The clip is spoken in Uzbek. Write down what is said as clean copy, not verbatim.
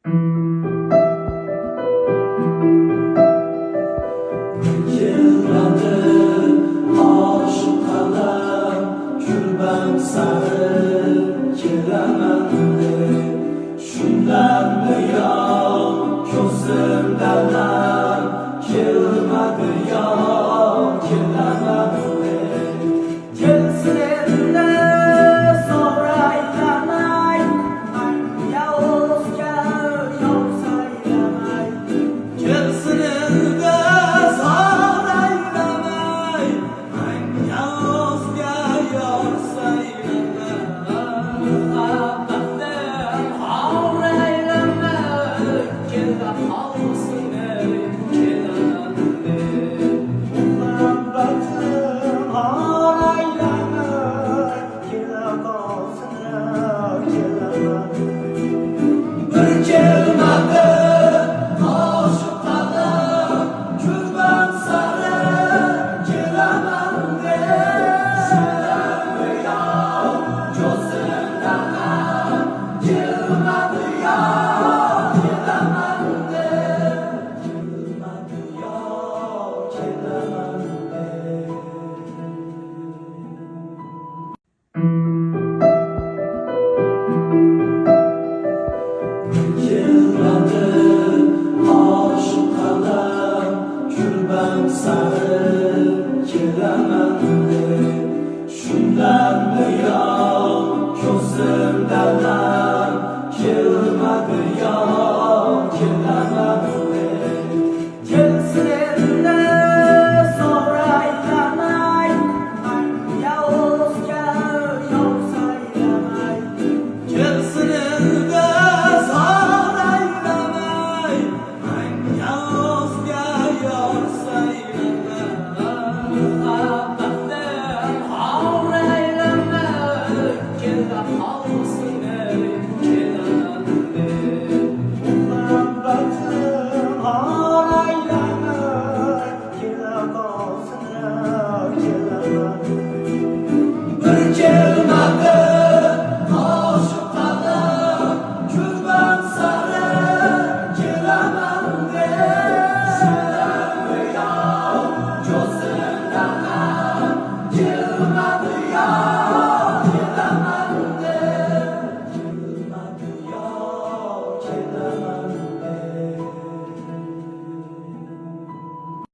Yıllardı aşık kalan Kürbem sarı kelamende Şundan buyon ko'zimdan kelmadi yo kelamende Kelsin endi so'raylamay Yovuzga yo'l saylamay Kelsin endi so'raylamay Yovuzga yo'l saylamay Muhabbatim horaylamay Kelda qolsin kelamay Muhabbatim horaylamay Kelda qolsin kelamay Bir kelmadi aşık kalan Kürbem sarı kelamende Şundan buyon ko'zimdan kelmadi yo kelamende Kelmadi yo kelamende Yıllardı aşık kalan Kürbem sarı kelamende Şundan buyon ko'zimdan kelmadi yo kelamende Kelsin endi so'raylamay Yovuzga yo'l saylamay Kelsin endi so'raylamay Yovuzga yo'l saylamay Muhabbatim horaylamay Kelda qolsin kelamay Muhabbatim horaylamay Kelda qolsin kelamay Bir